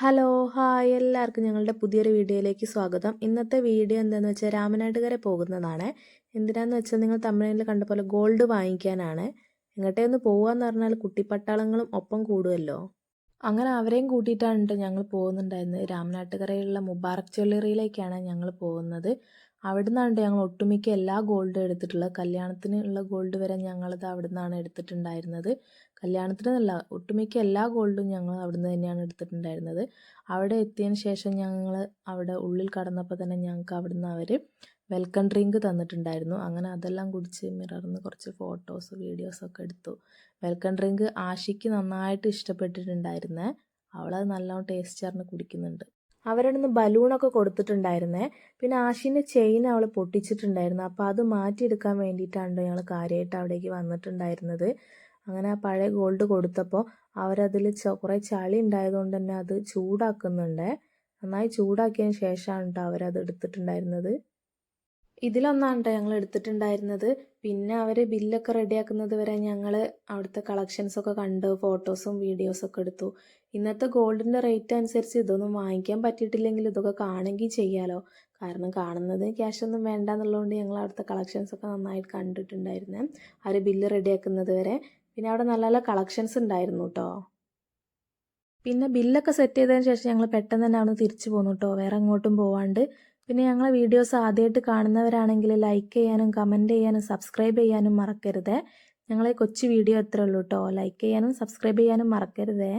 Hello, hi എല്ലാവർക്കും ഞങ്ങളുടെ പുതിയൊരു വീഡിയോയിലേക്ക് സ്വാഗതം. ഇന്നത്തെ വീഡിയോ എന്താണെന്ന് വെച്ചാൽ രാമനാട്ടുകര പോകുന്നതാണ്. എന്തിനാന്ന് വെച്ചാൽ നിങ്ങൾ തമിഴ്നാട്ടിൽ കണ്ട പോലെ ഗോൾഡ് വാങ്ങിക്കാനാണ്. എങ്ങോട്ടേന്ന് പോവാന്ന് പറഞ്ഞാൽ കുട്ടിപ്പട്ടാളങ്ങളും ഒപ്പം കൂടുമല്ലോ. അങ്ങനെ അവരെയും കൂട്ടിയിട്ടാണ് ഞങ്ങൾ പോകുന്നുണ്ടായിരുന്നത്. രാമനാട്ടുകരയിലുള്ള മുബാറക് ജ്വല്ലറിയിലേക്കാണ് ഞങ്ങൾ പോകുന്നത്. അവിടെ നിന്നാണ് ഞങ്ങൾ ഒട്ടുമിക്ക എല്ലാ ഗോൾഡും എടുത്തിട്ടുള്ളത്. കല്യാണത്തിന് ഉള്ള ഗോൾഡ് വരെ ഞങ്ങളത് അവിടെ നിന്നാണ് എടുത്തിട്ടുണ്ടായിരുന്നത്. കല്യാണത്തിനല്ല, ഒട്ടുമിക്ക എല്ലാ ഗോൾഡും ഞങ്ങൾ അവിടെ നിന്ന് തന്നെയാണ് എടുത്തിട്ടുണ്ടായിരുന്നത്. അവിടെ എത്തിയതിന് ശേഷം ഞങ്ങൾ അവിടെ ഉള്ളിൽ കടന്നപ്പോൾ തന്നെ ഞങ്ങൾക്ക് അവിടെ നിന്ന് അവർ വെൽക്കം ഡ്രിങ്ക് തന്നിട്ടുണ്ടായിരുന്നു. അങ്ങനെ അതെല്ലാം കുടിച്ച് മിററിന്ന് കുറച്ച് ഫോട്ടോസ് വീഡിയോസൊക്കെ എടുത്തു. വെൽക്കം ഡ്രിങ്ക് ആഷിക്ക് നന്നായിട്ട് ഇഷ്ടപ്പെട്ടിട്ടുണ്ടായിരുന്നേ. അവളത് നല്ലോണം ടേസ്റ്റ് അറിഞ്ഞ് കുടിക്കുന്നുണ്ട്. അവരുടെ നിന്ന് ബലൂണൊക്കെ കൊടുത്തിട്ടുണ്ടായിരുന്നേ. പിന്നെ ആഷിൻ്റെ ചെയിൻ അവൾ പൊട്ടിച്ചിട്ടുണ്ടായിരുന്നു. അപ്പോൾ അത് മാറ്റിയെടുക്കാൻ വേണ്ടിയിട്ടാണ് ഞങ്ങൾ കാര്യമായിട്ട് അവിടേക്ക് വന്നിട്ടുണ്ടായിരുന്നത്. അങ്ങനെ ആ പഴയ ഗോൾഡ് കൊടുത്തപ്പോൾ അവരതിൽ കുറേ ചളി ഉണ്ടായതുകൊണ്ട് തന്നെ അത് ചൂടാക്കുന്നുണ്ട്. നന്നായി ചൂടാക്കിയതിന് ശേഷമാണ് കേട്ടോ അവരത് എടുത്തിട്ടുണ്ടായിരുന്നത്. ഇതിലൊന്നാണ് കേട്ടോ ഞങ്ങൾ എടുത്തിട്ടുണ്ടായിരുന്നത്. പിന്നെ അവർ ബില്ലൊക്കെ റെഡിയാക്കുന്നത് വരെ ഞങ്ങൾ അവിടുത്തെ കളക്ഷൻസൊക്കെ കണ്ട് ഫോട്ടോസും വീഡിയോസൊക്കെ എടുത്തു. ഇന്നത്തെ ഗോൾഡിൻ്റെ റേറ്റ് അനുസരിച്ച് ഇതൊന്നും വാങ്ങിക്കാൻ പറ്റിയിട്ടില്ലെങ്കിൽ ഇതൊക്കെ കാണുകയും ചെയ്യാമല്ലോ. കാരണം കാണുന്നത് ക്യാഷൊന്നും വേണ്ട എന്നുള്ളതുകൊണ്ട് ഞങ്ങൾ അവിടുത്തെ കളക്ഷൻസൊക്കെ നന്നായിട്ട് കണ്ടിട്ടുണ്ടായിരുന്നേ. അവർ ബില്ല് റെഡിയാക്കുന്നത് വരെ. പിന്നെ അവിടെ നല്ല നല്ല കളക്ഷൻസ് ഉണ്ടായിരുന്നു കേട്ടോ. പിന്നെ ബില്ലൊക്കെ സെറ്റ് ചെയ്തതിന് ശേഷം ഞങ്ങൾ പെട്ടെന്ന് തന്നെ അവിടെ തിരിച്ചു പോന്നു കേട്ടോ, വേറെ എങ്ങോട്ടും പോവാണ്ട്. പിന്നെ ഞങ്ങളെ വീഡിയോസ് ആദ്യമായിട്ട് കാണുന്നവരാണെങ്കിൽ ലൈക്ക് ചെയ്യാനും കമൻറ്റ് ചെയ്യാനും സബ്സ്ക്രൈബ് ചെയ്യാനും മറക്കരുത്. ഞങ്ങളെ കൊച്ചു വീഡിയോ എത്ര ഉള്ളൂ കേട്ടോ. ലൈക്ക് ചെയ്യാനും സബ്സ്ക്രൈബ് ചെയ്യാനും മറക്കരുതേ.